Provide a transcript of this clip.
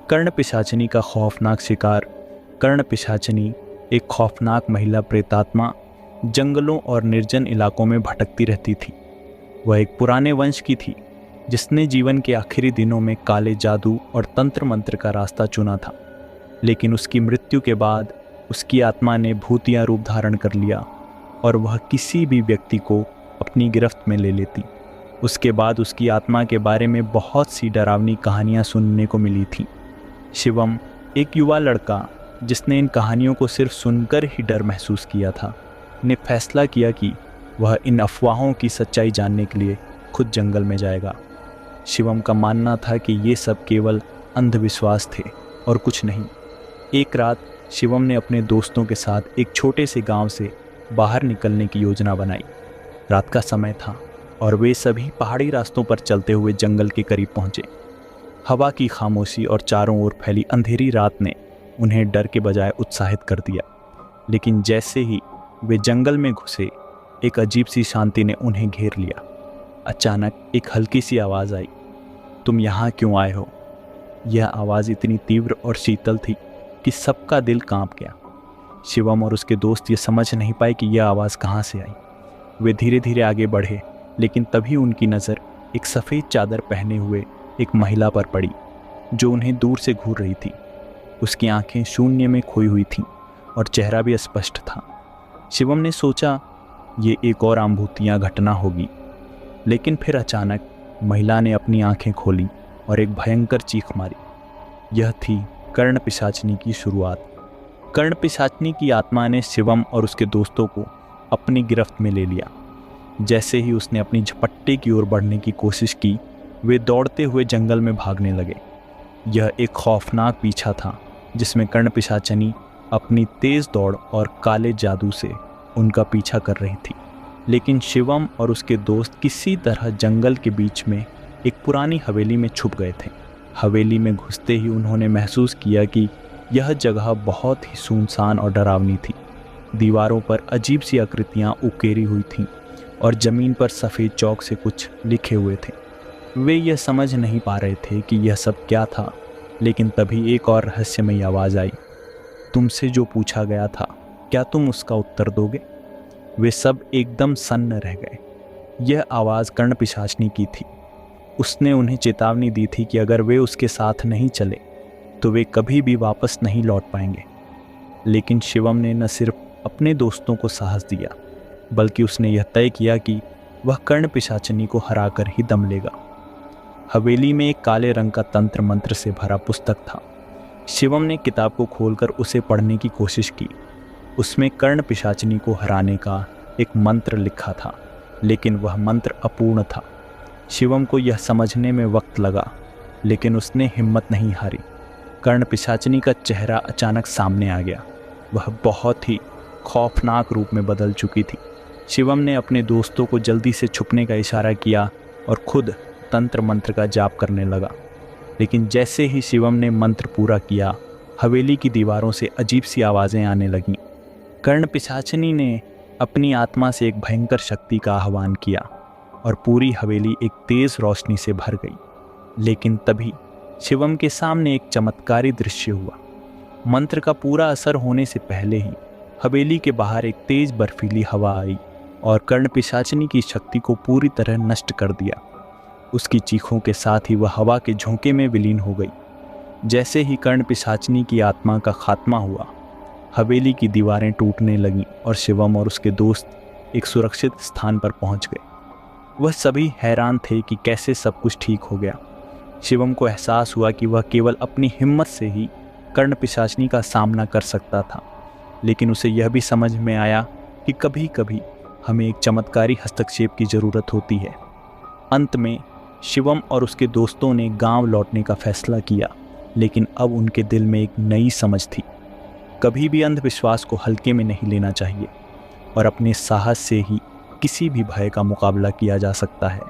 कर्ण पिशाचिनी का खौफनाक शिकार। कर्ण पिशाचिनी एक खौफनाक महिला प्रेतात्मा जंगलों और निर्जन इलाकों में भटकती रहती थी। वह एक पुराने वंश की थी जिसने जीवन के आखिरी दिनों में काले जादू और तंत्र मंत्र का रास्ता चुना था। लेकिन उसकी मृत्यु के बाद उसकी आत्मा ने भूतिया रूप धारण कर लिया और वह किसी भी व्यक्ति को अपनी गिरफ्त में ले लेती। उसके बाद उसकी आत्मा के बारे में बहुत सी डरावनी कहानियां सुनने को मिली थीं। शिवम, एक युवा लड़का जिसने इन कहानियों को सिर्फ सुनकर ही डर महसूस किया था, ने फैसला किया कि वह इन अफवाहों की सच्चाई जानने के लिए खुद जंगल में जाएगा। शिवम का मानना था कि ये सब केवल अंधविश्वास थे और कुछ नहीं। एक रात शिवम ने अपने दोस्तों के साथ एक छोटे से गांव से बाहर निकलने की योजना बनाई। रात का समय था और वे सभी पहाड़ी रास्तों पर चलते हुए जंगल के करीब पहुंचे। हवा की खामोशी और चारों ओर फैली अंधेरी रात ने उन्हें डर के बजाय उत्साहित कर दिया। लेकिन जैसे ही वे जंगल में घुसे, एक अजीब सी शांति ने उन्हें घेर लिया। अचानक एक हल्की सी आवाज़ आई, तुम यहाँ क्यों आए हो? यह आवाज़ इतनी तीव्र और शीतल थी कि सबका दिल कांप गया। शिवम और उसके दोस्त ये समझ नहीं पाए कि यह आवाज़ कहाँ से आई। वे धीरे धीरे आगे बढ़े, लेकिन तभी उनकी नज़र एक सफ़ेद चादर पहने हुए एक महिला पर पड़ी जो उन्हें दूर से घूर रही थी। उसकी आंखें शून्य में खोई हुई थीं और चेहरा भी अस्पष्ट था। शिवम ने सोचा ये एक और आम भूतिया घटना होगी, लेकिन फिर अचानक महिला ने अपनी आंखें खोली और एक भयंकर चीख मारी। यह थी कर्ण पिशाचिनी की शुरुआत। कर्ण पिशाचिनी की आत्मा ने शिवम और उसके दोस्तों को अपनी गिरफ्त में ले लिया। जैसे ही उसने अपनी झपट्टे की ओर बढ़ने की कोशिश की, वे दौड़ते हुए जंगल में भागने लगे। यह एक खौफनाक पीछा था जिसमें कर्ण पिशाचिनी अपनी तेज़ दौड़ और काले जादू से उनका पीछा कर रही थी। लेकिन शिवम और उसके दोस्त किसी तरह जंगल के बीच में एक पुरानी हवेली में छुप गए थे। हवेली में घुसते ही उन्होंने महसूस किया कि यह जगह बहुत ही सुनसान और डरावनी थी। दीवारों पर अजीब सी आकृतियाँ उकेरी हुई थीं और ज़मीन पर सफ़ेद चौक से कुछ लिखे हुए थे। वे यह समझ नहीं पा रहे थे कि यह सब क्या था, लेकिन तभी एक और रहस्यमयी आवाज़ आई, तुमसे जो पूछा गया था, क्या तुम उसका उत्तर दोगे? वे सब एकदम सन्न रह गए। यह आवाज़ कर्ण पिशाचिनी की थी। उसने उन्हें चेतावनी दी थी कि अगर वे उसके साथ नहीं चले तो वे कभी भी वापस नहीं लौट पाएंगे। लेकिन शिवम ने न सिर्फ अपने दोस्तों को साहस दिया, बल्कि उसने यह तय किया कि वह कर्ण पिशाचिनी को हराकर ही दम लेगा। हवेली में एक काले रंग का तंत्र मंत्र से भरा पुस्तक था। शिवम ने किताब को खोलकर उसे पढ़ने की कोशिश की। उसमें कर्ण पिशाचिनी को हराने का एक मंत्र लिखा था, लेकिन वह मंत्र अपूर्ण था। शिवम को यह समझने में वक्त लगा, लेकिन उसने हिम्मत नहीं हारी। कर्ण पिशाचिनी का चेहरा अचानक सामने आ गया। वह बहुत ही खौफनाक रूप में बदल चुकी थी। शिवम ने अपने दोस्तों को जल्दी से छुपने का इशारा किया और खुद तंत्र मंत्र का जाप करने लगा। लेकिन जैसे ही शिवम ने मंत्र पूरा किया, हवेली की दीवारों से अजीब सी आवाज़ें आने लगीं। कर्ण पिशाचिनी ने अपनी आत्मा से एक भयंकर शक्ति का आह्वान किया और पूरी हवेली एक तेज़ रोशनी से भर गई। लेकिन तभी शिवम के सामने एक चमत्कारी दृश्य हुआ। मंत्र का पूरा असर होने से पहले ही हवेली के बाहर एक तेज बर्फीली हवा आई और कर्ण पिशाचिनी की शक्ति को पूरी तरह नष्ट कर दिया। उसकी चीखों के साथ ही वह हवा के झोंके में विलीन हो गई। जैसे ही कर्ण पिशाचिनी की आत्मा का खात्मा हुआ, हवेली की दीवारें टूटने लगीं और शिवम और उसके दोस्त एक सुरक्षित स्थान पर पहुंच गए। वह सभी हैरान थे कि कैसे सब कुछ ठीक हो गया। शिवम को एहसास हुआ कि वह केवल अपनी हिम्मत से ही कर्ण पिशाचिनी का सामना कर सकता था, लेकिन उसे यह भी समझ में आया कि कभी कभी हमें एक चमत्कारी हस्तक्षेप की ज़रूरत होती है। अंत में शिवम और उसके दोस्तों ने गांव लौटने का फैसला किया, लेकिन अब उनके दिल में एक नई समझ थी। कभी भी अंधविश्वास को हल्के में नहीं लेना चाहिए और अपने साहस से ही किसी भी भय का मुकाबला किया जा सकता है।